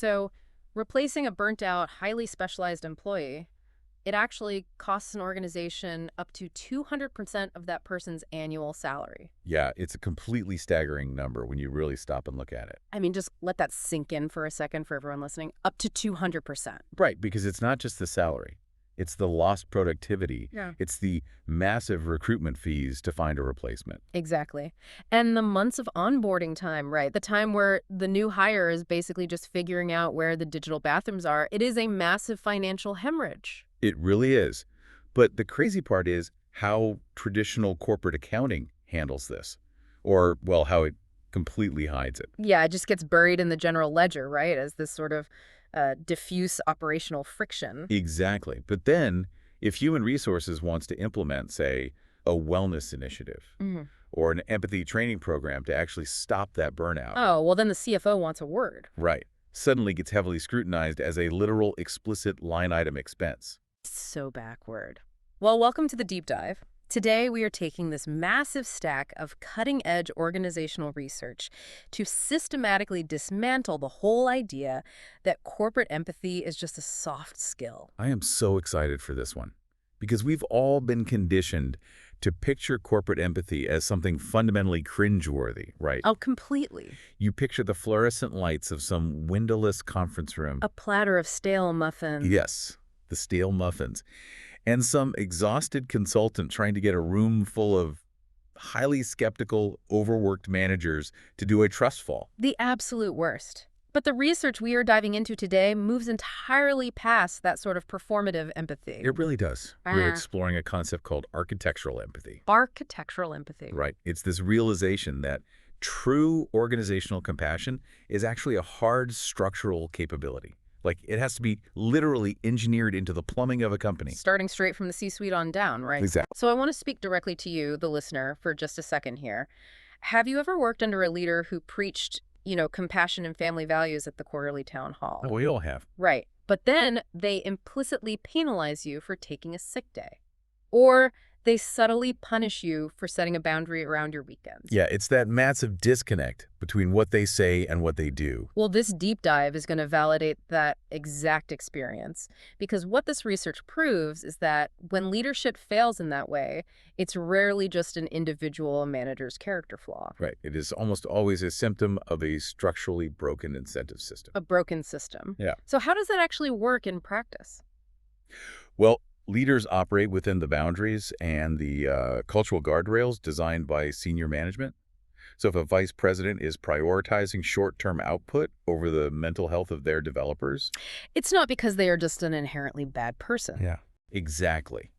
So replacing a burnt-out, highly specialized employee, it actually costs an organization up to 200% of that person's annual salary. Yeah, it's a completely staggering number when you really stop and look at it. I mean, just let that sink in for a second for everyone listening. Up to 200%. Right, because it's not just the salary. It's the lost productivity. Yeah. It's the massive recruitment fees to find a replacement. Exactly. And the months of onboarding time, right? The time where the new hire is basically just figuring out where the digital bathrooms are. It is a massive financial hemorrhage. It really is. But the crazy part is how traditional corporate accounting handles this. Or, well, how it completely hides it. Yeah, it just gets buried in the general ledger, right? As this sort of diffuse operational friction. Exactly. But then, if human resources wants to implement, say, a wellness initiative Mhm. or an empathy training program to actually stop that burnout, Oh, well, then the CFO wants a word. right, suddenly gets heavily scrutinized as a literal explicit line item expense. So backward. Well, welcome to the deep dive. Today, we are taking this massive stack of cutting-edge organizational research to systematically dismantle the whole idea that corporate empathy is just a soft skill. I am so excited for this one because we've all been conditioned to picture corporate empathy as something fundamentally cringeworthy, right? Oh, completely. You picture the fluorescent lights of some windowless conference room. A platter of stale muffins. Yes, the stale muffins. And some exhausted consultant trying to get a room full of highly skeptical, overworked managers to do a trust fall. The absolute worst. But the research we are diving into today moves entirely past that sort of performative empathy. It really does. We're exploring a concept called architectural empathy. Architectural empathy. Right. It's this realization that true organizational compassion is actually a hard structural capability. Like, it has to be literally engineered into the plumbing of a company. Starting straight from the C-suite on down, right? Exactly. So I want to speak directly to you, the listener, for just a second here. Have you ever worked under a leader who preached, compassion and family values at the quarterly town hall? Oh, we all have. Right. But then they implicitly penalize you for taking a sick day. Or they subtly punish you for setting a boundary around your weekends. Yeah, it's that massive disconnect between what they say and what they do. Well, this deep dive is going to validate that exact experience, because what this research proves is that when leadership fails in that way, it's rarely just an individual manager's character flaw. Right. It is almost always a symptom of a structurally broken incentive system. A broken system. Yeah. So how does that actually work in practice? Well, leaders operate within the boundaries and the cultural guardrails designed by senior management. So if a vice president is prioritizing short-term output over the mental health of their developers. It's not because they are just an inherently bad person. Yeah, exactly.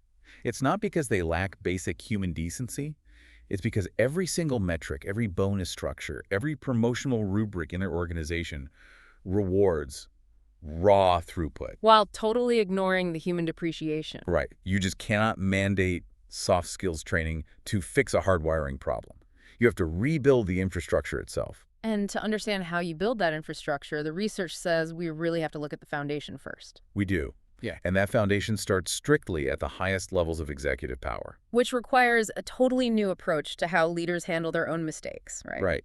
It's not because they lack basic human decency. It's because every single metric, every bonus structure, every promotional rubric in their organization rewards raw throughput. While totally ignoring the human depreciation. Right. You just cannot mandate soft skills training to fix a hardwiring problem. You have to rebuild the infrastructure itself. And to understand how you build that infrastructure, the research says we really have to look at the foundation first. We do. Yeah. And that foundation starts strictly at the highest levels of executive power. Which requires a totally new approach to how leaders handle their own mistakes, right? Right.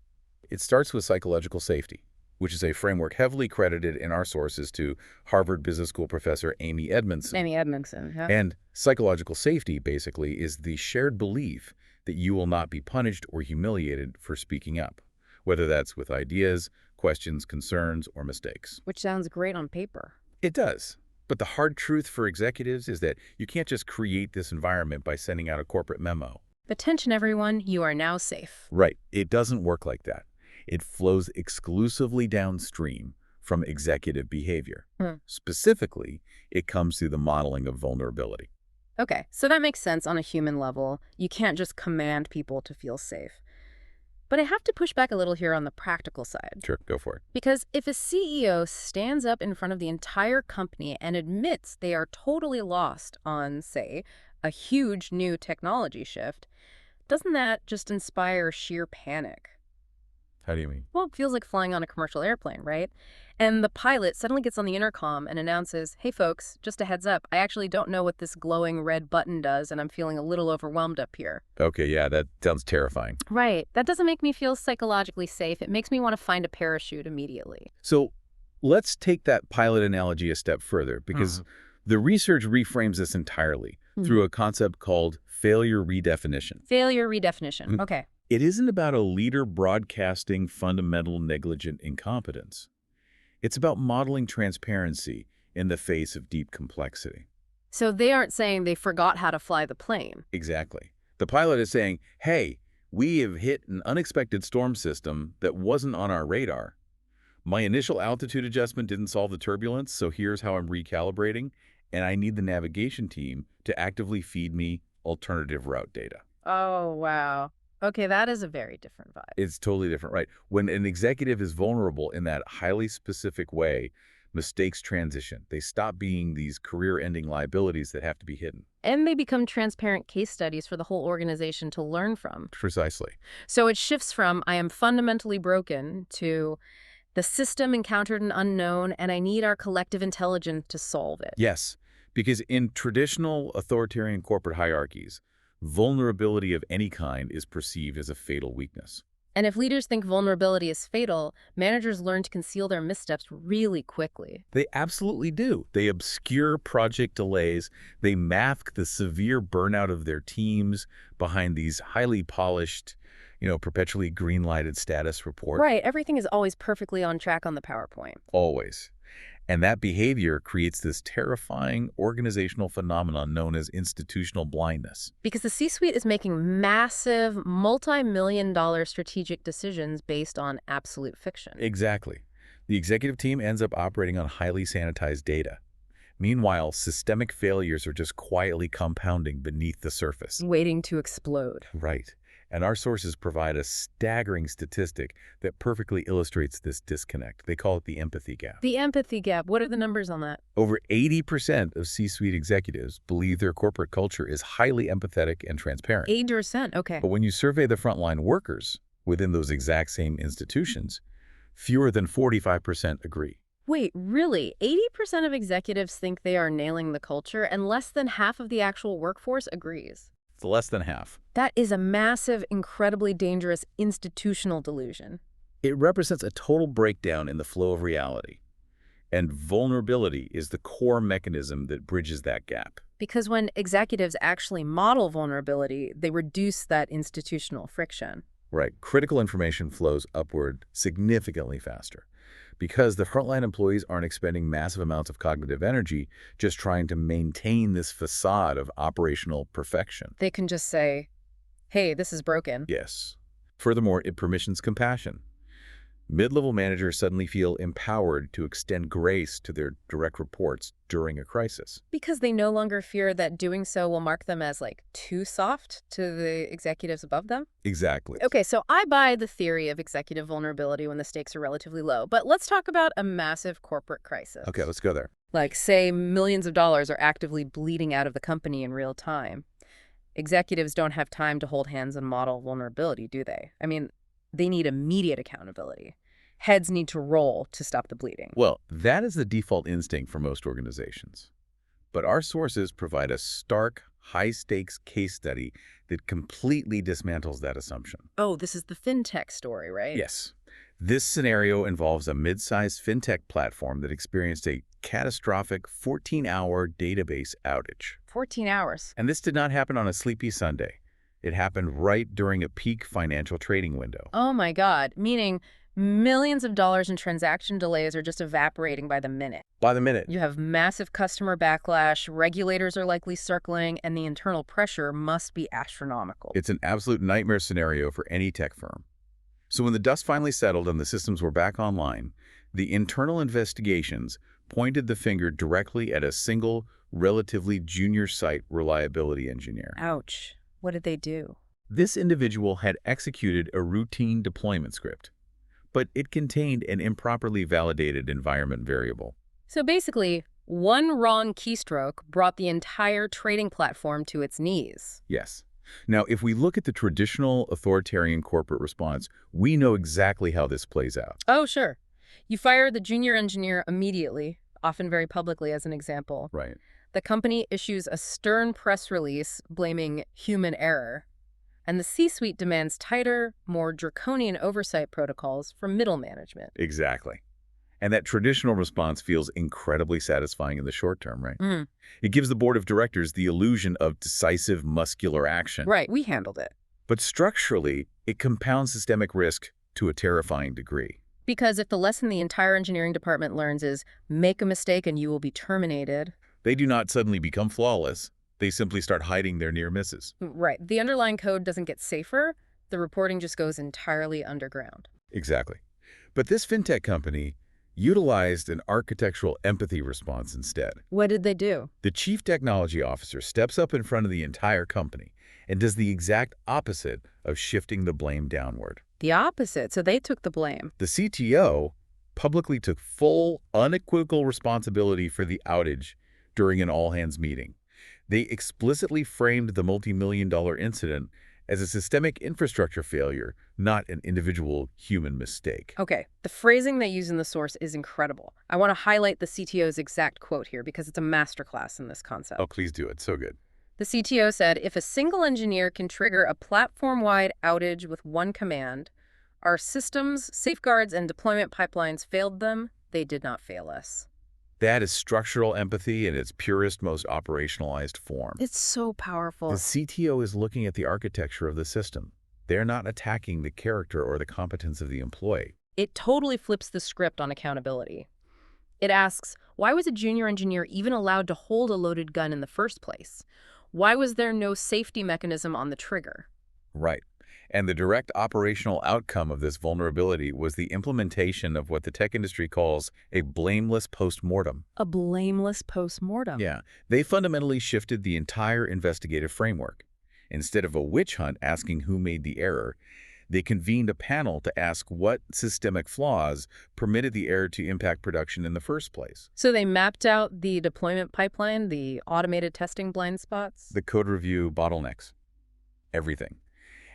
It starts with psychological safety, which is a framework heavily credited in our sources to Harvard Business School professor Amy Edmondson. Amy Edmondson, yeah. And psychological safety, basically, is the shared belief that you will not be punished or humiliated for speaking up, whether that's with ideas, questions, concerns, or mistakes. Which sounds great on paper. It does. But the hard truth for executives is that you can't just create this environment by sending out a corporate memo. Attention, everyone. You are now safe. Right. It doesn't work like that. It flows exclusively downstream from executive behavior. Specifically, it comes through the modeling of vulnerability. Okay, so that makes sense on a human level. You can't just command people to feel safe. But I have to push back a little here on the practical side. Sure, go for it. Because if a CEO stands up in front of the entire company and admits they are totally lost on, say, a huge new technology shift, doesn't that just inspire sheer panic? How do you mean? Well, it feels like flying on a commercial airplane, right? And the pilot suddenly gets on the intercom and announces, hey folks, just a heads up, I actually don't know what this glowing red button does and I'm feeling a little overwhelmed up here. Okay, yeah, that sounds terrifying. Right. That doesn't make me feel psychologically safe. It makes me want to find a parachute immediately. So let's take that pilot analogy a step further, because the research reframes this entirely through a concept called failure redefinition. Failure redefinition. Mm. Okay. It isn't about a leader broadcasting fundamental negligent incompetence. It's about modeling transparency in the face of deep complexity. So they aren't saying they forgot how to fly the plane. Exactly. The pilot is saying, hey, we have hit an unexpected storm system that wasn't on our radar. My initial altitude adjustment didn't solve the turbulence, so here's how I'm recalibrating, and I need the navigation team to actively feed me alternative route data. Oh, wow. Okay, that is a very different vibe. It's totally different, right? When an executive is vulnerable in that highly specific way, mistakes transition. They stop being these career-ending liabilities that have to be hidden. And they become transparent case studies for the whole organization to learn from. Precisely. So it shifts from, I am fundamentally broken, to the system encountered an unknown, and I need our collective intelligence to solve it. Yes, because in traditional authoritarian corporate hierarchies, vulnerability of any kind is perceived as a fatal weakness. And if leaders think vulnerability is fatal, managers learn to conceal their missteps really quickly. They absolutely do. They obscure project delays. They mask the severe burnout of their teams behind these highly polished, perpetually green-lighted status reports. Right, everything is always perfectly on track on the PowerPoint. Always. And that behavior creates this terrifying organizational phenomenon known as institutional blindness. Because the C-suite is making massive, multi-million-dollar strategic decisions based on absolute fiction. Exactly. The executive team ends up operating on highly sanitized data. Meanwhile, systemic failures are just quietly compounding beneath the surface. Waiting to explode. Right. And our sources provide a staggering statistic that perfectly illustrates this disconnect. They call it the empathy gap. The empathy gap. What are the numbers on that? Over 80% of C-suite executives believe their corporate culture is highly empathetic and transparent. 80%, okay. But when you survey the frontline workers within those exact same institutions, fewer than 45% agree. Wait, really? 80% of executives think they are nailing the culture, and less than half of the actual workforce agrees. It's less than half. That is a massive, incredibly dangerous institutional delusion. It represents a total breakdown in the flow of reality. And vulnerability is the core mechanism that bridges that gap. Because when executives actually model vulnerability, they reduce that institutional friction. Right. Critical information flows upward significantly faster, because the frontline employees aren't expending massive amounts of cognitive energy just trying to maintain this facade of operational perfection. They can just say, hey, this is broken. Yes. Furthermore, it permissions compassion. Mid-level managers suddenly feel empowered to extend grace to their direct reports during a crisis. Because they no longer fear that doing so will mark them as, too soft to the executives above them? Exactly. Okay, so I buy the theory of executive vulnerability when the stakes are relatively low, but let's talk about a massive corporate crisis. Okay, let's go there. Say, millions of dollars are actively bleeding out of the company in real time. Executives don't have time to hold hands and model vulnerability, do they? I mean, they need immediate accountability. Heads need to roll to stop the bleeding. Well, that is the default instinct for most organizations. But our sources provide a stark, high-stakes case study that completely dismantles that assumption. Oh, this is the fintech story, right? Yes. This scenario involves a mid-sized fintech platform that experienced a catastrophic 14-hour database outage. 14 hours. And this did not happen on a sleepy Sunday. It happened right during a peak financial trading window. Oh my God, meaning millions of dollars in transaction delays are just evaporating by the minute. By the minute. You have massive customer backlash, regulators are likely circling, and the internal pressure must be astronomical. It's an absolute nightmare scenario for any tech firm. So when the dust finally settled and the systems were back online, the internal investigations pointed the finger directly at a single, relatively junior site reliability engineer. Ouch. What did they do? This individual had executed a routine deployment script, but it contained an improperly validated environment variable. So basically, one wrong keystroke brought the entire trading platform to its knees. Yes. Now, if we look at the traditional authoritarian corporate response, we know exactly how this plays out. Oh, sure. You fire the junior engineer immediately, often very publicly as an example. Right. The company issues a stern press release blaming human error. And the C-suite demands tighter, more draconian oversight protocols from middle management. Exactly. And that traditional response feels incredibly satisfying in the short term, right? Mm, It gives the board of directors the illusion of decisive muscular action. right, we handled it. But structurally, it compounds systemic risk to a terrifying degree. Because if the lesson the entire engineering department learns is make a mistake and you will be terminated, They do not suddenly become flawless. They simply start hiding their near misses. right, the underlying code doesn't get safer, the reporting just goes entirely underground. Exactly. But this fintech company utilized an architectural empathy response instead. What did they do? The chief technology officer steps up in front of the entire company and does the exact opposite of shifting the blame downward. The opposite, so they took the blame. The CTO publicly took full, unequivocal responsibility for the outage during an all-hands meeting. They explicitly framed the multi-million-dollar incident as a systemic infrastructure failure, not an individual human mistake. Okay, the phrasing they use in the source is incredible. I want to highlight the CTO's exact quote here because it's a masterclass in this concept. Oh, please do it. So good. The CTO said, if a single engineer can trigger a platform-wide outage with one command, our systems, safeguards, and deployment pipelines failed them, they did not fail us. That is structural empathy in its purest, most operationalized form. It's so powerful. The CTO is looking at the architecture of the system. They're not attacking the character or the competence of the employee. It totally flips the script on accountability. It asks, why was a junior engineer even allowed to hold a loaded gun in the first place? Why was there no safety mechanism on the trigger? Right. And the direct operational outcome of this vulnerability was the implementation of what the tech industry calls a blameless postmortem. A blameless postmortem. Yeah, they fundamentally shifted the entire investigative framework. Instead of a witch hunt asking who made the error, they convened a panel to ask what systemic flaws permitted the error to impact production in the first place. So they mapped out the deployment pipeline, the automated testing blind spots? The code review bottlenecks. Everything.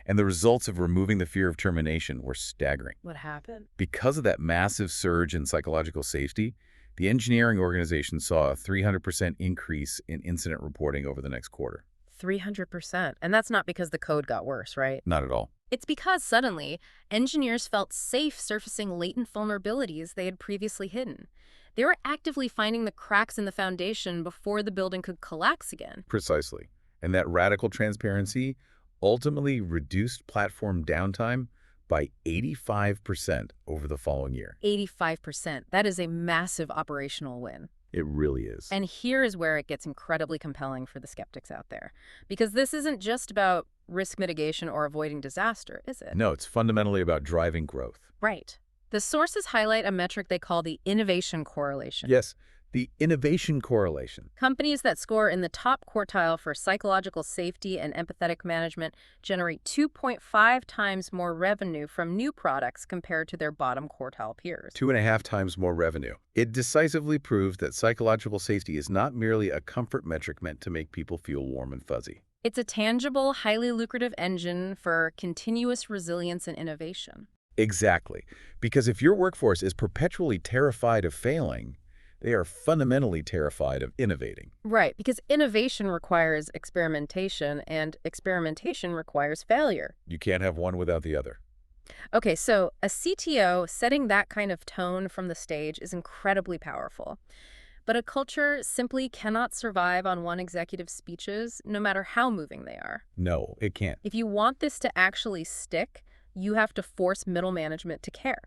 And the results of removing the fear of termination were staggering. What happened? Because of that massive surge in psychological safety, the engineering organization saw a 300% increase in incident reporting over the next quarter. 300%. And that's not because the code got worse, right? Not at all. It's because suddenly, engineers felt safe surfacing latent vulnerabilities they had previously hidden. They were actively finding the cracks in the foundation before the building could collapse again. Precisely. And that radical transparency ultimately reduced platform downtime by 85% over the following year. 85%. That is a massive operational win. It really is. And here is where it gets incredibly compelling for the skeptics out there. Because this isn't just about risk mitigation or avoiding disaster, is it? No, it's fundamentally about driving growth. Right. The sources highlight a metric they call the innovation correlation. Yes, the innovation correlation. Companies that score in the top quartile for psychological safety and empathetic management generate 2.5 times more revenue from new products compared to their bottom quartile peers. 2.5 times more revenue. It decisively proves that psychological safety is not merely a comfort metric meant to make people feel warm and fuzzy. It's a tangible, highly lucrative engine for continuous resilience and innovation. Exactly. Because if your workforce is perpetually terrified of failing, they are fundamentally terrified of innovating. Right, because innovation requires experimentation, and experimentation requires failure. You can't have one without the other. Okay, so a CTO setting that kind of tone from the stage is incredibly powerful. But a culture simply cannot survive on one executive's speeches, no matter how moving they are. No, it can't. If you want this to actually stick, you have to force middle management to care.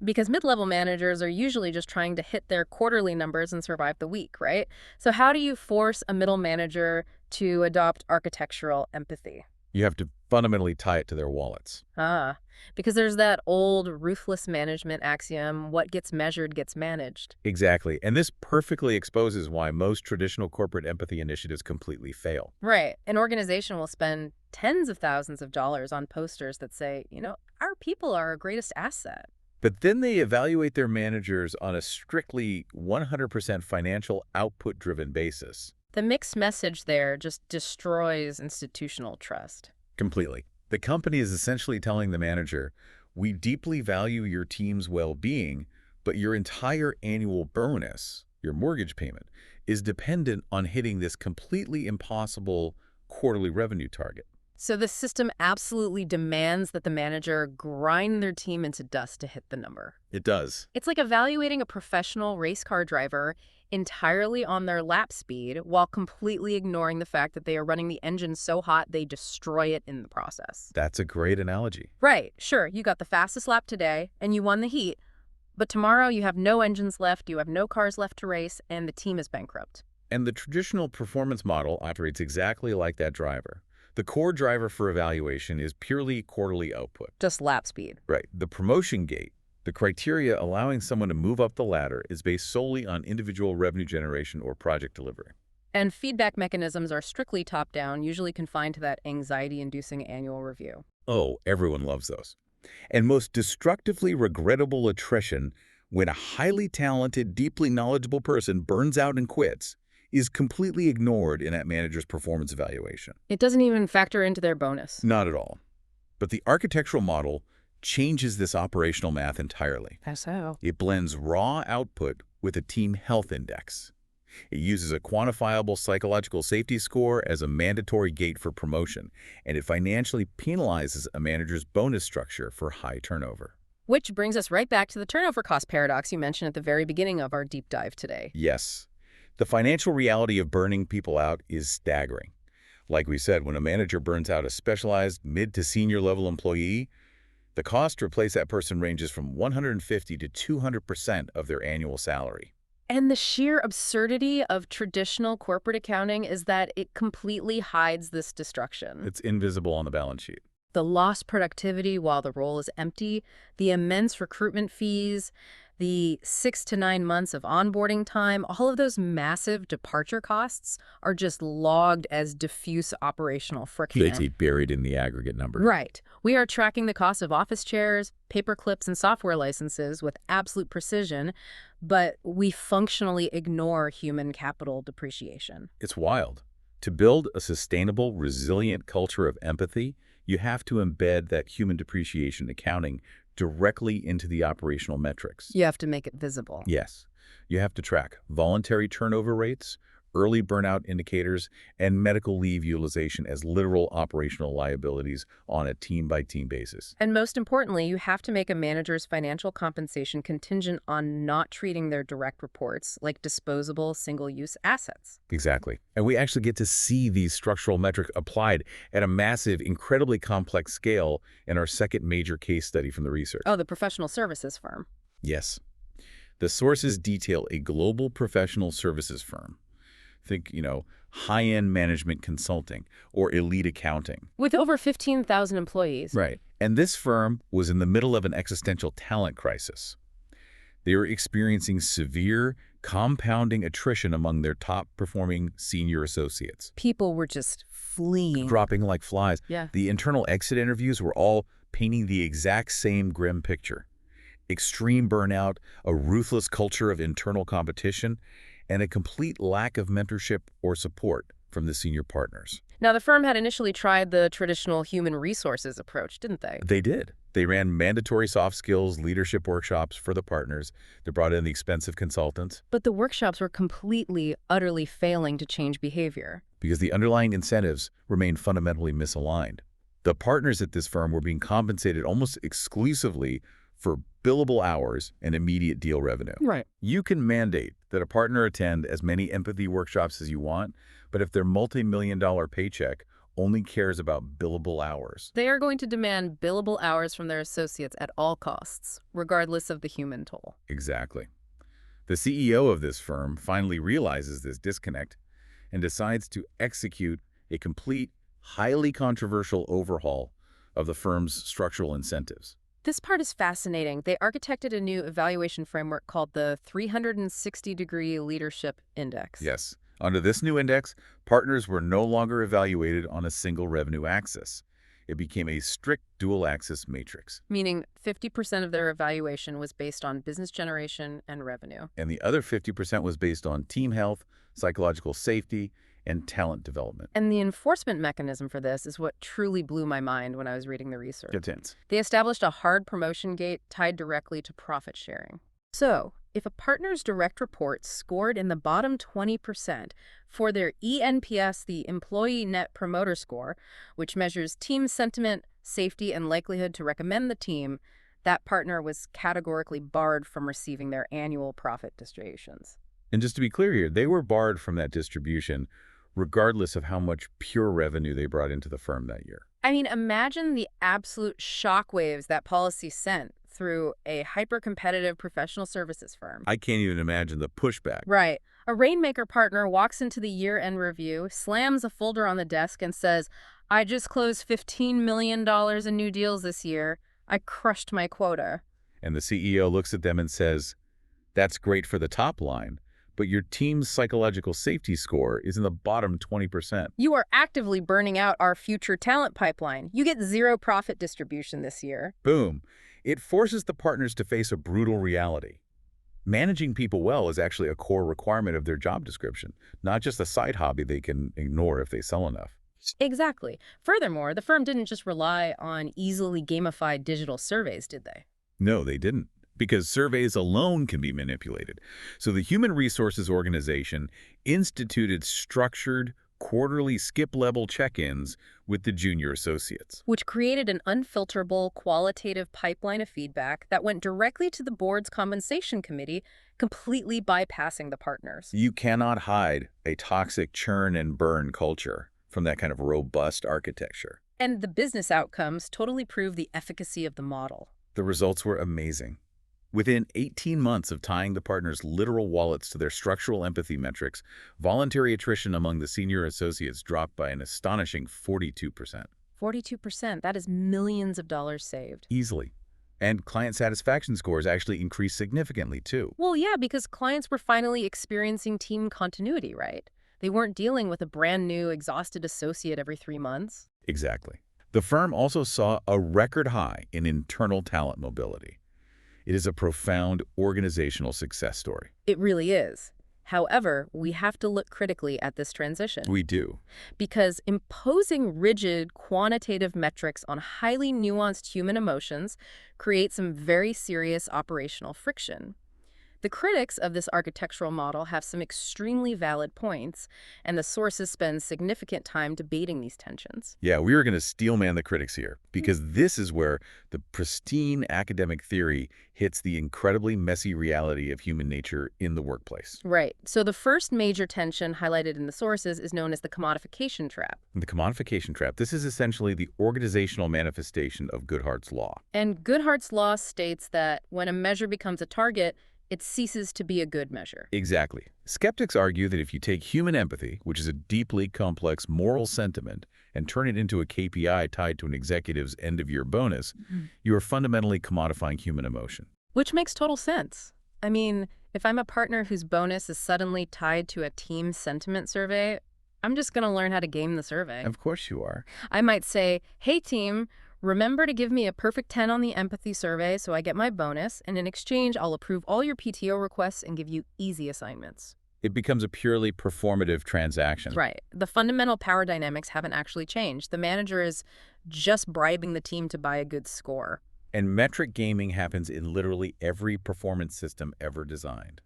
Because mid-level managers are usually just trying to hit their quarterly numbers and survive the week, right? So how do you force a middle manager to adopt architectural empathy? You have to fundamentally tie it to their wallets. Because there's that old ruthless management axiom, what gets measured gets managed. Exactly. And this perfectly exposes why most traditional corporate empathy initiatives completely fail. Right. An organization will spend tens of thousands of dollars on posters that say, our people are our greatest asset. But then they evaluate their managers on a strictly 100% financial output-driven basis. The mixed message there just destroys institutional trust. Completely. The company is essentially telling the manager, we deeply value your team's well-being, but your entire annual bonus, your mortgage payment, is dependent on hitting this completely impossible quarterly revenue target. So the system absolutely demands that the manager grind their team into dust to hit the number. It does. It's like evaluating a professional race car driver entirely on their lap speed while completely ignoring the fact that they are running the engine so hot they destroy it in the process. That's a great analogy. Right, sure, you got the fastest lap today and you won the heat, but tomorrow you have no engines left, you have no cars left to race, and the team is bankrupt. And the traditional performance model operates exactly like that driver. The core driver for evaluation is purely quarterly output. Just lap speed. Right. The promotion gate, the criteria allowing someone to move up the ladder, is based solely on individual revenue generation or project delivery. And feedback mechanisms are strictly top-down, usually confined to that anxiety-inducing annual review. Oh, everyone loves those. And most destructively regrettable attrition, when a highly talented, deeply knowledgeable person burns out and quits, is completely ignored in that manager's performance evaluation. It doesn't even factor into their bonus. Not at all. But the architectural model changes this operational math entirely. So. It blends raw output with a team health index. It uses a quantifiable psychological safety score as a mandatory gate for promotion, and it financially penalizes a manager's bonus structure for high turnover. Which brings us right back to the turnover cost paradox you mentioned at the very beginning of our deep dive today. Yes, the financial reality of burning people out is staggering. Like we said, when a manager burns out a specialized mid to senior level employee, the cost to replace that person ranges from 150 to 200% of their annual salary. And the sheer absurdity of traditional corporate accounting is that it completely hides this destruction. It's invisible on the balance sheet. The lost productivity while the role is empty, the immense recruitment fees, the 6 to 9 months of onboarding time, all of those massive departure costs are just logged as diffuse operational friction. It's buried in the aggregate number. Right. We are tracking the cost of office chairs, paper clips, and software licenses with absolute precision, but we functionally ignore human capital depreciation. It's wild. To build a sustainable, resilient culture of empathy, you have to embed that human depreciation accounting directly into the operational metrics. You have to make it visible. Yes. You have to track voluntary turnover rates, early burnout indicators, and medical leave utilization as literal operational liabilities on a team-by-team basis. And most importantly, you have to make a manager's financial compensation contingent on not treating their direct reports like disposable, single-use assets. Exactly. And we actually get to see these structural metrics applied at a massive, incredibly complex scale in our second major case study from the research. Oh, the professional services firm. Yes. The sources detail a global professional services firm. Think, high-end management consulting or elite accounting. With over 15,000 employees. Right. And this firm was in the middle of an existential talent crisis. They were experiencing severe, compounding attrition among their top-performing senior associates. People were just fleeing. Dropping like flies. Yeah. The internal exit interviews were all painting the exact same grim picture. Extreme burnout, a ruthless culture of internal competition, and a complete lack of mentorship or support from the senior partners. Now, the firm had initially tried the traditional human resources approach, didn't they? They did. They ran mandatory soft skills leadership workshops for the partners. They brought in the expensive consultants. But the workshops were completely, utterly failing to change behavior. Because the underlying incentives remained fundamentally misaligned. The partners at this firm were being compensated almost exclusively for billable hours and immediate deal revenue. Right. You can mandate that a partner attend as many empathy workshops as you want, but if their multi-million-dollar paycheck only cares about billable hours, They are going to demand billable hours from their associates at all costs, regardless of the human toll. Exactly. The CEO of this firm finally realizes this disconnect and decides to execute a complete, highly controversial overhaul of the firm's structural incentives. This part is fascinating. They architected a new evaluation framework called the 360-degree Leadership Index. Yes. Under this new index, partners were no longer evaluated on a single revenue axis. It became a strict dual-axis matrix. Meaning 50% of their evaluation was based on business generation and revenue. And the other 50% was based on team health, psychological safety, and talent development. And the enforcement mechanism for this is what truly blew my mind when I was reading the research. Intense. They established a hard promotion gate tied directly to profit sharing. So, if a partner's direct reports scored in the bottom 20% for their ENPS, the Employee Net Promoter Score, which measures team sentiment, safety, and likelihood to recommend the team, that partner was categorically barred from receiving their annual profit distributions. And just to be clear here, they were barred from that distribution regardless of how much pure revenue they brought into the firm that year. I mean, imagine the absolute shockwaves that policy sent through a hyper-competitive professional services firm. I can't even imagine the pushback. Right. A Rainmaker partner walks into the year-end review, slams a folder on the desk, and says, I just closed $15 million in new deals this year. I crushed my quota. And the CEO looks at them and says, that's great for the top line, but your team's psychological safety score is in the bottom 20%. You are actively burning out our future talent pipeline. You get zero profit distribution this year. Boom. It forces the partners to face a brutal reality. Managing people well is actually a core requirement of their job description, not just a side hobby they can ignore if they sell enough. Exactly. Furthermore, the firm didn't just rely on easily gamified digital surveys, did they? No, they didn't, because surveys alone can be manipulated. So the Human Resources Organization instituted structured, quarterly skip-level check-ins with the junior associates. Which created an unfilterable, qualitative pipeline of feedback that went directly to the board's compensation committee, completely bypassing the partners. You cannot hide a toxic churn and burn culture from that kind of robust architecture. And the business outcomes totally prove the efficacy of the model. The results were amazing. Within 18 months of tying the partners' literal wallets to their structural empathy metrics, voluntary attrition among the senior associates dropped by an astonishing 42%. 42%, that is millions of dollars saved. Easily. And client satisfaction scores actually increased significantly, too. Well, yeah, because clients were finally experiencing team continuity, right? They weren't dealing with a brand new, exhausted associate every 3 months. Exactly. The firm also saw a record high in internal talent mobility. It is a profound organizational success story. It really is. However, we have to look critically at this transition. We do. Because imposing rigid, quantitative metrics on highly nuanced human emotions creates some very serious operational friction. The critics of this architectural model have some extremely valid points, and the sources spend significant time debating these tensions. Yeah, we are going to steelman the critics here, because this is where the pristine academic theory hits the incredibly messy reality of human nature in the workplace. Right. So the first major tension highlighted in the sources is known as the commodification trap. The commodification trap, this is essentially the organizational manifestation of Goodhart's law. And Goodhart's law states that when a measure becomes a target, it ceases to be a good measure. Exactly. Skeptics argue that if you take human empathy, which is a deeply complex moral sentiment, and turn it into a KPI tied to an executive's end-of-year bonus, you are fundamentally commodifying human emotion. Which makes total sense. I mean, if I'm a partner whose bonus is suddenly tied to a team sentiment survey, I'm just going to learn how to game the survey. Of course you are. I might say, hey team, remember to give me a perfect 10 on the empathy survey so I get my bonus, and in exchange, I'll approve all your PTO requests and give you easy assignments. It becomes a purely performative transaction. Right. The fundamental power dynamics haven't actually changed. The manager is just bribing the team to buy a good score. And metric gaming happens in literally every performance system ever designed.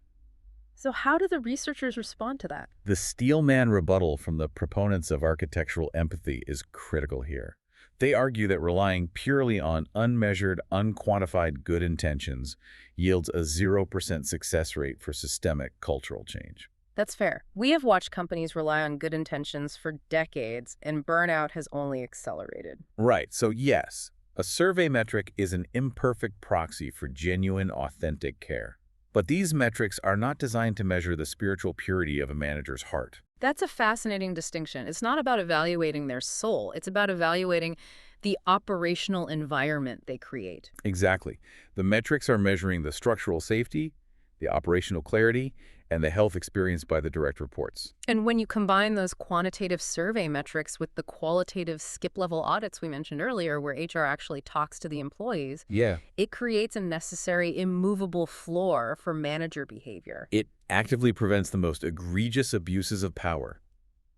So how do the researchers respond to that? The steelman rebuttal from the proponents of architectural empathy is critical here. They argue that relying purely on unmeasured, unquantified good intentions yields a 0% success rate for systemic cultural change. That's fair. We have watched companies rely on good intentions for decades, and burnout has only accelerated. Right. So yes, a survey metric is an imperfect proxy for genuine, authentic care. But these metrics are not designed to measure the spiritual purity of a manager's heart. That's a fascinating distinction. It's not about evaluating their soul. It's about evaluating the operational environment they create. Exactly. The metrics are measuring the structural safety, the operational clarity, and the health experienced by the direct reports. And when you combine those quantitative survey metrics with the qualitative skip-level audits we mentioned earlier, where HR actually talks to the employees, it creates a necessary immovable floor for manager behavior. It actively prevents the most egregious abuses of power,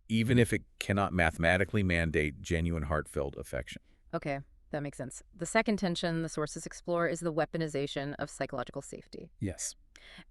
even if it cannot mathematically mandate genuine heartfelt affection. Okay, That makes sense. The second tension the sources explore is the weaponization of psychological safety. Yes.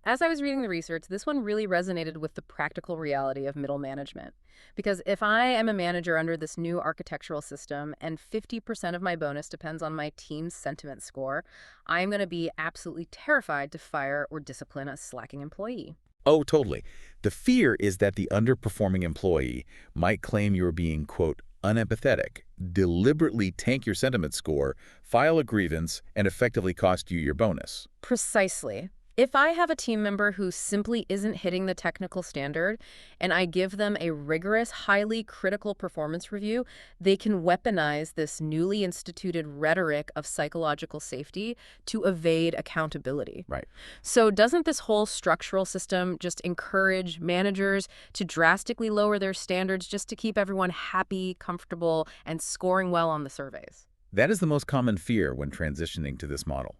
As I was reading the research, this one really resonated with the practical reality of middle management. Because if I am a manager under this new architectural system and 50% of my bonus depends on my team's sentiment score, I'm going to be absolutely terrified to fire or discipline a slacking employee. Oh, totally. The fear is that the underperforming employee might claim you're being, quote, unempathetic, deliberately tank your sentiment score, file a grievance, and effectively cost you your bonus. Precisely. If I have a team member who simply isn't hitting the technical standard and I give them a rigorous, highly critical performance review, they can weaponize this newly instituted rhetoric of psychological safety to evade accountability. Right. So doesn't this whole structural system just encourage managers to drastically lower their standards just to keep everyone happy, comfortable, and scoring well on the surveys? That is the most common fear when transitioning to this model.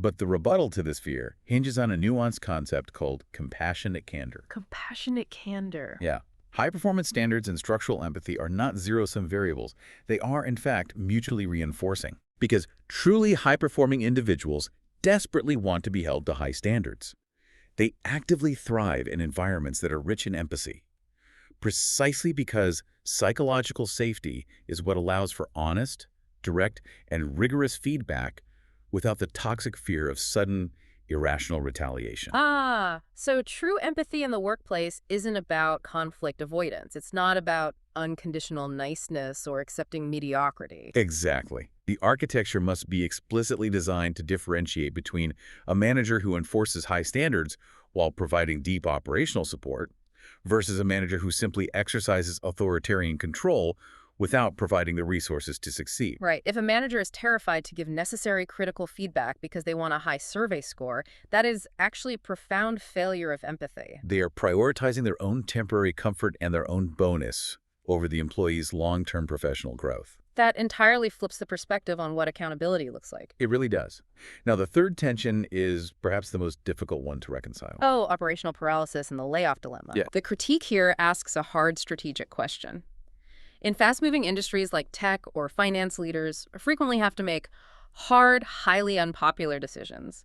But the rebuttal to this fear hinges on a nuanced concept called compassionate candor. Compassionate candor. Yeah. High-performance standards and structural empathy are not zero-sum variables. They are, in fact, mutually reinforcing. Because truly high-performing individuals desperately want to be held to high standards. They actively thrive in environments that are rich in empathy. Precisely because psychological safety is what allows for honest, direct, and rigorous feedback without the toxic fear of sudden, irrational retaliation. So true empathy in the workplace isn't about conflict avoidance. It's not about unconditional niceness or accepting mediocrity. Exactly. The architecture must be explicitly designed to differentiate between a manager who enforces high standards while providing deep operational support versus a manager who simply exercises authoritarian control without providing the resources to succeed. Right. If a manager is terrified to give necessary critical feedback because they want a high survey score, that is actually a profound failure of empathy. They are prioritizing their own temporary comfort and their own bonus over the employee's long-term professional growth. That entirely flips the perspective on what accountability looks like. It really does. Now, the third tension is perhaps the most difficult one to reconcile. Oh, operational paralysis and the layoff dilemma. Yeah. The critique here asks a hard strategic question. In fast-moving industries like tech or finance, leaders frequently have to make hard, highly unpopular decisions.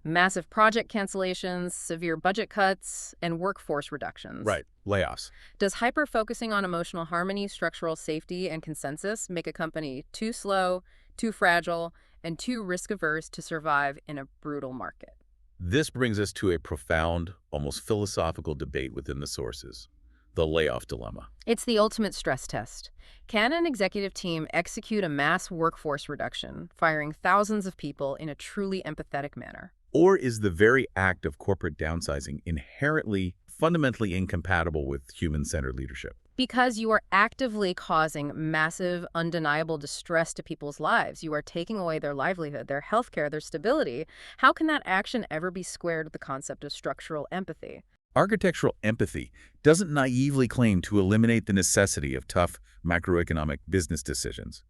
Massive project cancellations, severe budget cuts, and workforce reductions. Right. Layoffs. Does hyper-focusing on emotional harmony, structural safety, and consensus make a company too slow, too fragile, and too risk-averse to survive in a brutal market? This brings us to a profound, almost philosophical debate within the sources. The layoff dilemma. It's the ultimate stress test. Can an executive team execute a mass workforce reduction, firing thousands of people in a truly empathetic manner? Or is the very act of corporate downsizing inherently, fundamentally incompatible with human-centered leadership? Because you are actively causing massive, undeniable distress to people's lives. You are taking away their livelihood, their healthcare, their stability. How can that action ever be squared with the concept of structural empathy? Architectural empathy doesn't naively claim to eliminate the necessity of tough macroeconomic business decisions.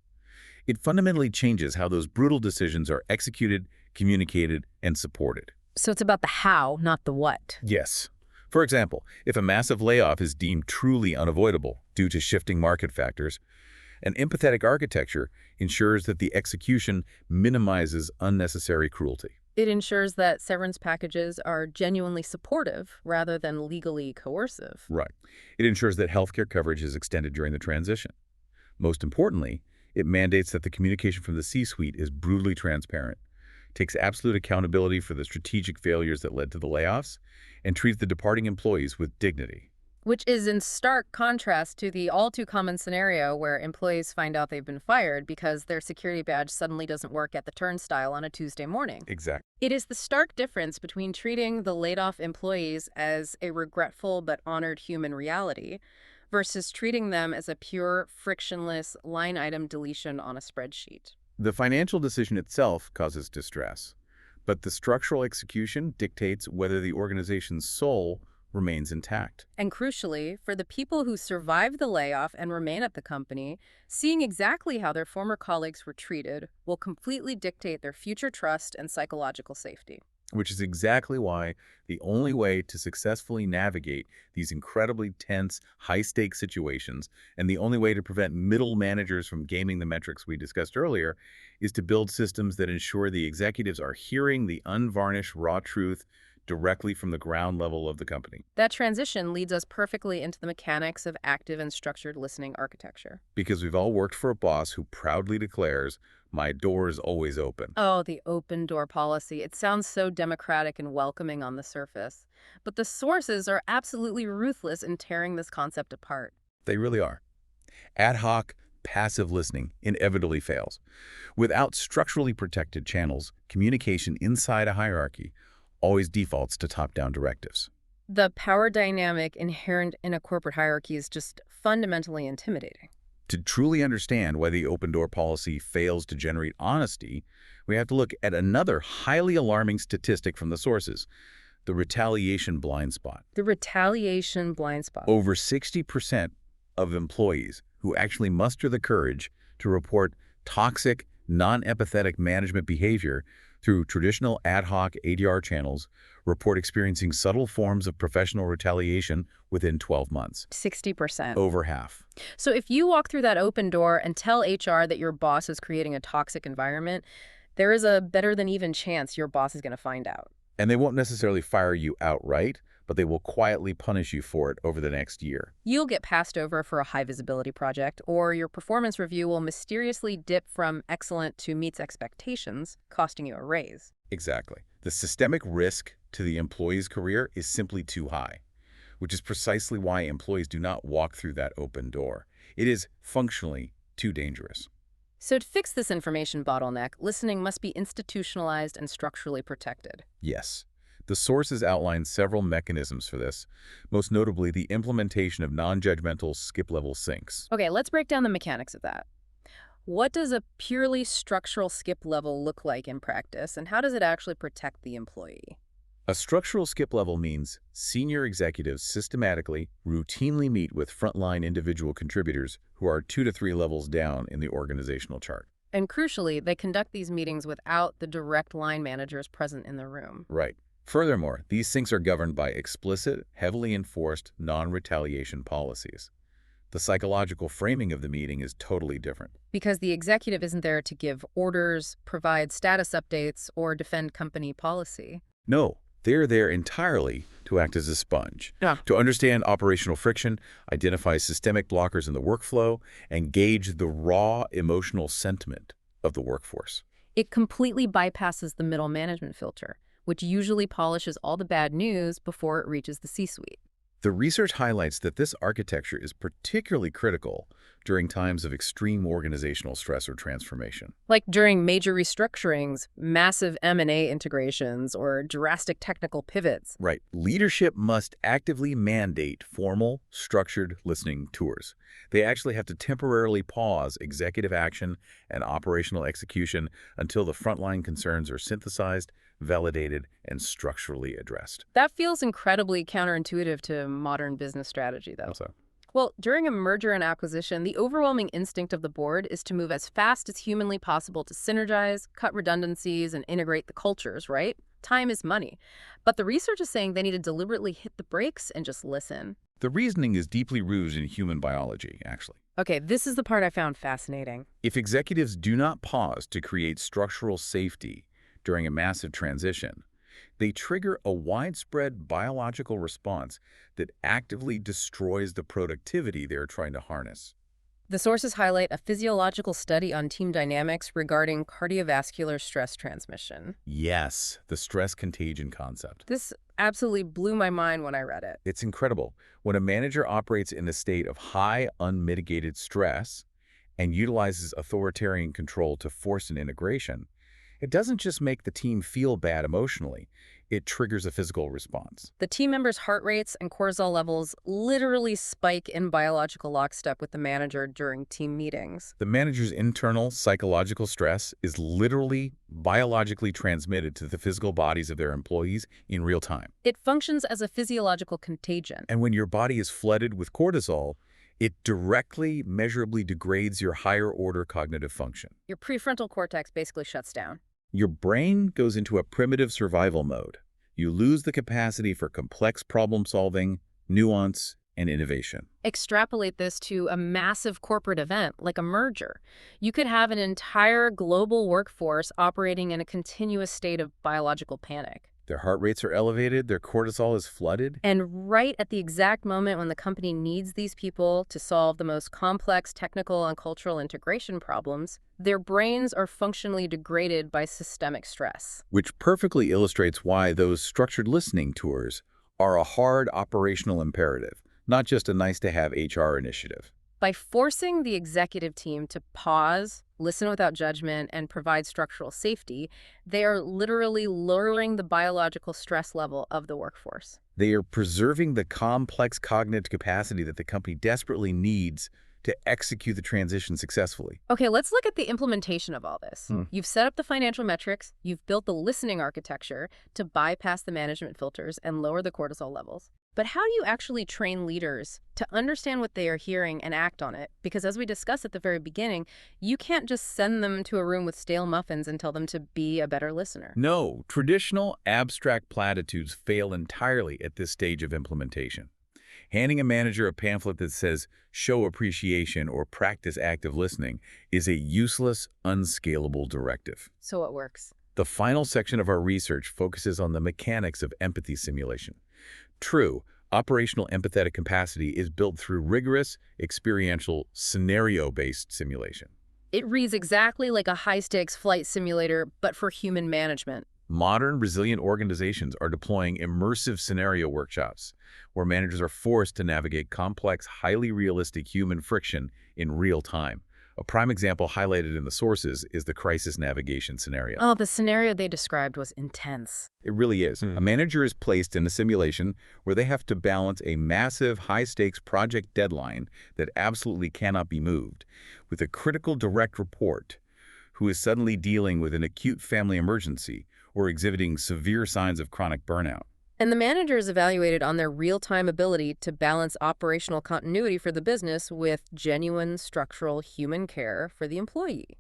It fundamentally changes how those brutal decisions are executed, communicated, and supported. So it's about the how, not the what. Yes. For example, if a massive layoff is deemed truly unavoidable due to shifting market factors, an empathetic architecture ensures that the execution minimizes unnecessary cruelty. It ensures that severance packages are genuinely supportive rather than legally coercive. Right. It ensures that healthcare coverage is extended during the transition. Most importantly, it mandates that the communication from the C-suite is brutally transparent, takes absolute accountability for the strategic failures that led to the layoffs, and treats the departing employees with dignity. Which is in stark contrast to the all-too-common scenario where employees find out they've been fired because their security badge suddenly doesn't work at the turnstile on a Tuesday morning. Exactly. It is the stark difference between treating the laid-off employees as a regretful but honored human reality versus treating them as a pure, frictionless line-item deletion on a spreadsheet. The financial decision itself causes distress, but the structural execution dictates whether the organization's soul remains intact. And crucially, for the people who survive the layoff and remain at the company, seeing exactly how their former colleagues were treated will completely dictate their future trust and psychological safety. which is exactly why the only way to successfully navigate these incredibly tense, high-stakes situations, and the only way to prevent middle managers from gaming the metrics we discussed earlier, is to build systems that ensure the executives are hearing the unvarnished raw truth directly from the ground level of the company. That transition leads us perfectly into the mechanics of active and structured listening architecture. Because we've all worked for a boss who proudly declares, "My door is always open." Oh, the open door policy. It sounds so democratic and welcoming on the surface. But the sources are absolutely ruthless in tearing this concept apart. They really are. Ad hoc, passive listening inevitably fails. Without structurally protected channels, communication inside a hierarchy always defaults to top-down directives. The power dynamic inherent in a corporate hierarchy is just fundamentally intimidating. To truly understand why the open door policy fails to generate honesty, we have to look at another highly alarming statistic from the sources, the retaliation blind spot. The retaliation blind spot. Over 60% of employees who actually muster the courage to report toxic, non-empathetic management behavior through traditional ad hoc ADR channels report experiencing subtle forms of professional retaliation within 12 months. 60%. Over half. So if you walk through that open door and tell HR that your boss is creating a toxic environment, there is a better than even chance your boss is going to find out. And they won't necessarily fire you outright, but they will quietly punish you for it over the next year. You'll get passed over for a high visibility project, or your performance review will mysteriously dip from excellent to meets expectations, costing you a raise. Exactly. The systemic risk to the employee's career is simply too high, which is precisely why employees do not walk through that open door. It is functionally too dangerous. So to fix this information bottleneck, listening must be institutionalized and structurally protected. Yes. The sources outline several mechanisms for this, most notably the implementation of non-judgmental skip-level syncs. Okay, let's break down the mechanics of that. What does a purely structural skip level look like in practice, and how does it actually protect the employee? A structural skip level means senior executives systematically, routinely meet with frontline individual contributors who are 2 to 3 levels down in the organizational chart. And crucially, they conduct these meetings without the direct line managers present in the room. Right. Furthermore, these syncs are governed by explicit, heavily enforced, non-retaliation policies. The psychological framing of the meeting is totally different. Because the executive isn't there to give orders, provide status updates, or defend company policy. No, they're there entirely to act as a sponge, to understand operational friction, identify systemic blockers in the workflow, and gauge the raw emotional sentiment of the workforce. It completely bypasses the middle management filter, which usually polishes all the bad news before it reaches the C-suite. The research highlights that this architecture is particularly critical during times of extreme organizational stress or transformation. Like during major restructurings, massive M&A integrations, or drastic technical pivots. Right. Leadership must actively mandate formal, structured listening tours. They actually have to temporarily pause executive action and operational execution until the frontline concerns are synthesized, validated, and structurally addressed. That feels incredibly counterintuitive to modern business strategy, though. So, Well, during a merger and acquisition, the overwhelming instinct of the board is to move as fast as humanly possible to synergize, cut redundancies, and integrate the cultures, right? Time is money. But the research is saying they need to deliberately hit the brakes and just listen. the reasoning is deeply rooted in human biology, actually. Okay, this is the part I found fascinating. If executives do not pause to create structural safety during a massive transition, they trigger a widespread biological response that actively destroys the productivity they're trying to harness. The sources highlight a physiological study on team dynamics regarding cardiovascular stress transmission. Yes, the stress contagion concept. This absolutely blew my mind when I read it. It's incredible. When a manager operates in a state of high, unmitigated stress and utilizes authoritarian control to force an integration, it doesn't just make the team feel bad emotionally, it triggers a physical response. The team members' heart rates and cortisol levels literally spike in biological lockstep with the manager during team meetings. The manager's internal psychological stress is literally biologically transmitted to the physical bodies of their employees in real time. It functions as a physiological contagion. And when your body is flooded with cortisol, it directly, measurably degrades your higher order cognitive function. Your prefrontal cortex basically shuts down. Your brain goes into a primitive survival mode. You lose the capacity for complex problem solving, nuance, and innovation. Extrapolate this to a massive corporate event like a merger. You could have an entire global workforce operating in a continuous state of biological panic. Their heart rates are elevated, their cortisol is flooded. And right at the exact moment when the company needs these people to solve the most complex technical and cultural integration problems, their brains are functionally degraded by systemic stress. Which perfectly illustrates why those structured listening tours are a hard operational imperative, not just a nice-to-have HR initiative. By forcing the executive team to pause, listen without judgment, and provide structural safety, they are literally lowering the biological stress level of the workforce. They are preserving the complex cognitive capacity that the company desperately needs to execute the transition successfully. Okay, let's look at the implementation of all this. You've set up the financial metrics, you've built the listening architecture to bypass the management filters and lower the cortisol levels. But how do you actually train leaders to understand what they are hearing and act on it? Because as we discussed at the very beginning, you can't just send them to a room with stale muffins and tell them to be a better listener. No, traditional abstract platitudes fail entirely at this stage of implementation. Handing a manager a pamphlet that says, "Show appreciation" or "Practice active listening" is a useless, unscalable directive. So what works? The final section of our research focuses on the mechanics of empathy simulation. True, operational empathetic capacity is built through rigorous, experiential, scenario-based simulation. It reads exactly like a high-stakes flight simulator, but for human management. Modern, resilient organizations are deploying immersive scenario workshops, where managers are forced to navigate complex, highly realistic human friction in real time. A prime example highlighted in the sources is the crisis navigation scenario. Oh, the scenario they described was intense. It really is. A manager is placed in a simulation where they have to balance a massive, high-stakes project deadline that absolutely cannot be moved, with a critical direct report who is suddenly dealing with an acute family emergency or exhibiting severe signs of chronic burnout. And the manager is evaluated on their real-time ability to balance operational continuity for the business with genuine structural human care for the employee.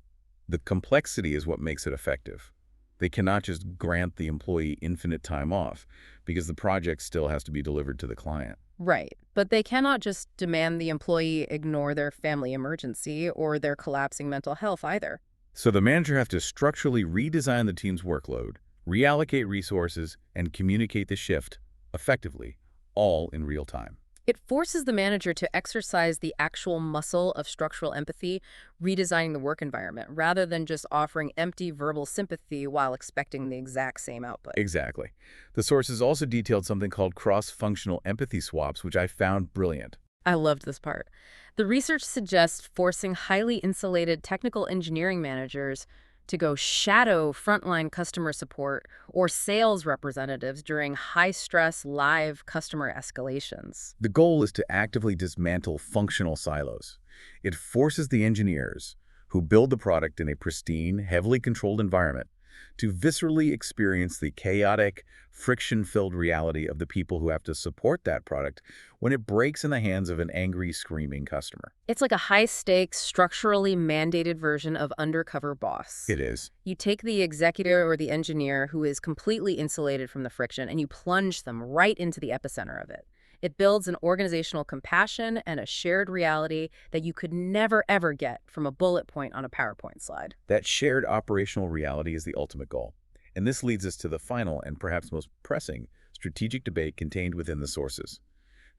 The complexity is what makes it effective. They cannot just grant the employee infinite time off because the project still has to be delivered to the client. Right. But they cannot just demand the employee ignore their family emergency or their collapsing mental health either. So the manager has to structurally redesign the team's workload, reallocate resources, and communicate the shift effectively, all in real time. It forces the manager to exercise the actual muscle of structural empathy, redesigning the work environment, rather than just offering empty verbal sympathy while expecting the exact same output. Exactly. The sources also detailed something called cross-functional empathy swaps, which I found brilliant. I loved this part. The research suggests forcing highly insulated technical engineering managers to go shadow frontline customer support or sales representatives during high-stress live customer escalations. The goal is to actively dismantle functional silos. It forces the engineers who build the product in a pristine, heavily controlled environment to viscerally experience the chaotic, friction-filled reality of the people who have to support that product when it breaks in the hands of an angry, screaming customer. It's like a high-stakes, structurally mandated version of undercover boss. It is. You take the executive or the engineer who is completely insulated from the friction and you plunge them right into the epicenter of it. It builds an organizational compassion and a shared reality that you could never, ever get from a bullet point on a PowerPoint slide. That shared operational reality is the ultimate goal. And this leads us to the final and perhaps most pressing strategic debate contained within the sources: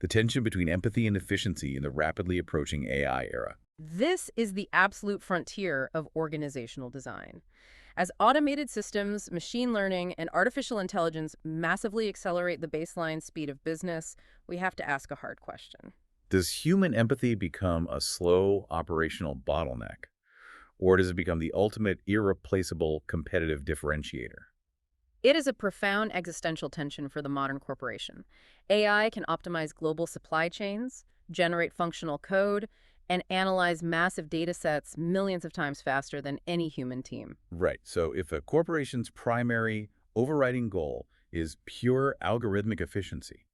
the tension between empathy and efficiency in the rapidly approaching AI era. This is the absolute frontier of organizational design. As automated systems, machine learning, and artificial intelligence massively accelerate the baseline speed of business, we have to ask a hard question. Does human empathy become a slow operational bottleneck? Or does it become the ultimate irreplaceable competitive differentiator? It is a profound existential tension for the modern corporation. AI can optimize global supply chains, generate functional code, and analyze massive data sets millions of times faster than any human team. Right. So if a corporation's primary overriding goal is pure algorithmic efficiency,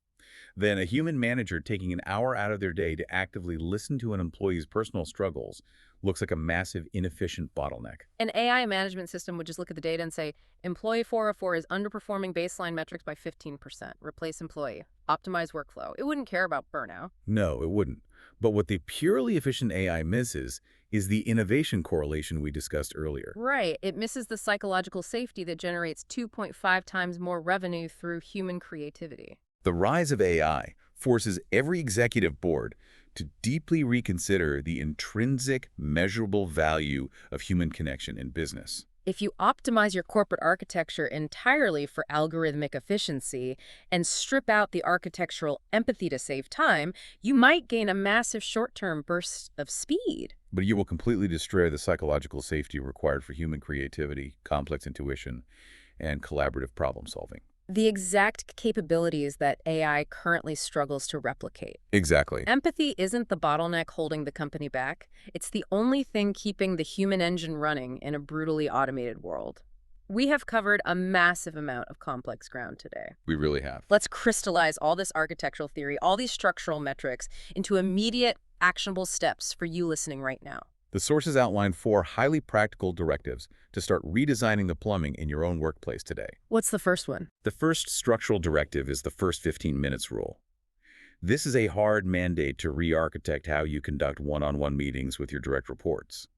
Then a human manager taking an hour out of their day to actively listen to an employee's personal struggles looks like a massive, inefficient bottleneck. An AI management system would just look at the data and say, employee 404 is underperforming baseline metrics by 15%. Replace employee. Optimize workflow. It wouldn't care about burnout. No, it wouldn't. But what the purely efficient AI misses is the innovation correlation we discussed earlier. Right. It misses the psychological safety that generates 2.5 times more revenue through human creativity. The rise of AI forces every executive board to deeply reconsider the intrinsic, measurable value of human connection in business. If you optimize your corporate architecture entirely for algorithmic efficiency and strip out the architectural empathy to save time, you might gain a massive short-term burst of speed. But you will completely destroy the psychological safety required for human creativity, complex intuition, and collaborative problem solving. The exact capabilities that AI currently struggles to replicate. Exactly. Empathy isn't the bottleneck holding the company back. It's the only thing keeping the human engine running in a brutally automated world. We have covered a massive amount of complex ground today. We really have. Let's crystallize all this architectural theory, all these structural metrics, into immediate, actionable steps for you listening right now. The sources outline 4 highly practical directives to start redesigning the plumbing in your own workplace today. What's the first one? The first structural directive is the first 15 minutes rule. This is a hard mandate to re-architect how you conduct one-on-one meetings with your direct reports.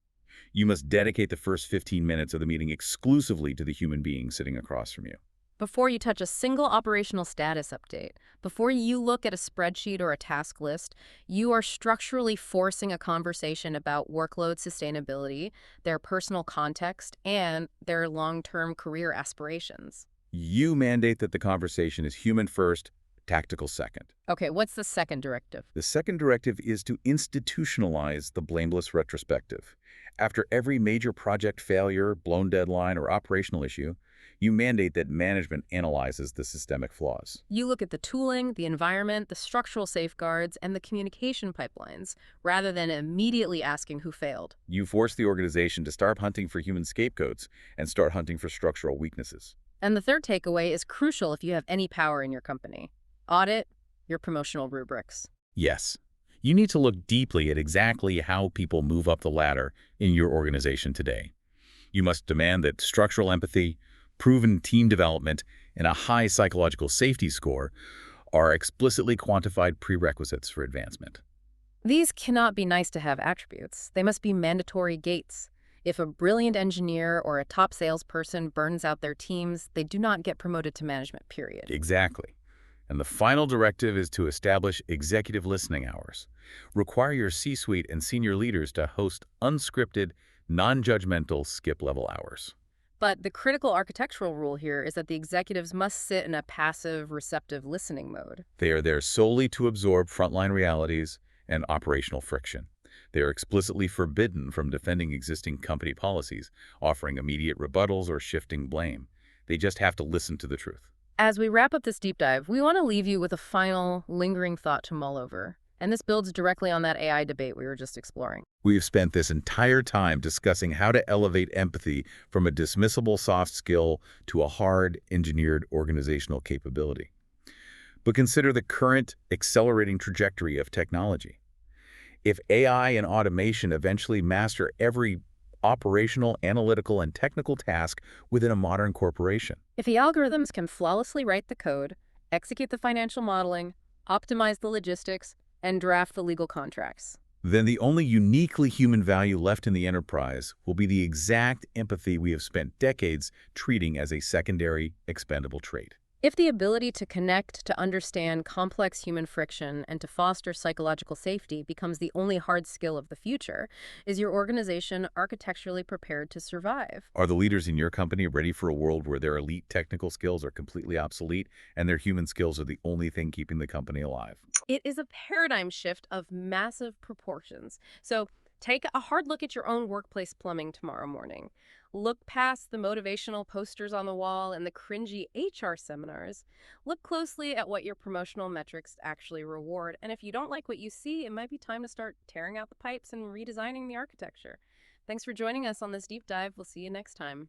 You must dedicate the first 15 minutes of the meeting exclusively to the human being sitting across from you. Before you touch a single operational status update, before you look at a spreadsheet or a task list, you are structurally forcing a conversation about workload sustainability, their personal context, and their long-term career aspirations. You mandate that the conversation is human first, tactical second. Okay, what's the second directive? The second directive is to institutionalize the blameless retrospective. After every major project failure, blown deadline, or operational issue, you mandate that management analyzes the systemic flaws. You look at the tooling, the environment, the structural safeguards, and the communication pipelines, rather than immediately asking who failed. You force the organization to start hunting for human scapegoats and start hunting for structural weaknesses. And the third takeaway is crucial if you have any power in your company. Audit your promotional rubrics. Yes, you need to look deeply at exactly how people move up the ladder in your organization today. You must demand that structural empathy, proven team development, and a high psychological safety score are explicitly quantified prerequisites for advancement. These cannot be nice-to-have attributes. They must be mandatory gates. If a brilliant engineer or a top salesperson burns out their teams, they do not get promoted to management, period. Exactly. And the final directive is to establish executive listening hours. Require your C-suite and senior leaders to host unscripted, non-judgmental skip-level hours. But the critical architectural rule here is that the executives must sit in a passive, receptive listening mode. They are there solely to absorb frontline realities and operational friction. They are explicitly forbidden from defending existing company policies, offering immediate rebuttals, or shifting blame. They just have to listen to the truth. As we wrap up this deep dive, we want to leave you with a final, lingering thought to mull over. And this builds directly on that AI debate we were just exploring. We've spent this entire time discussing how to elevate empathy from a dismissible soft skill to a hard, engineered organizational capability. But consider the current, accelerating trajectory of technology. If AI and automation eventually master every operational, analytical, and technical task within a modern corporation. If the algorithms can flawlessly write the code, execute the financial modeling, optimize the logistics, and draft the legal contracts, then the only uniquely human value left in the enterprise will be the exact empathy we have spent decades treating as a secondary, expendable trait. If the ability to connect, to understand complex human friction, and to foster psychological safety becomes the only hard skill of the future, is your organization architecturally prepared to survive? Are the leaders in your company ready for a world where their elite technical skills are completely obsolete and their human skills are the only thing keeping the company alive? It is a paradigm shift of massive proportions. So take a hard look at your own workplace plumbing tomorrow morning. Look past the motivational posters on the wall and the cringy HR seminars. Look closely at what your promotional metrics actually reward. And if you don't like what you see, it might be time to start tearing out the pipes and redesigning the architecture. Thanks for joining us on this deep dive. We'll see you next time.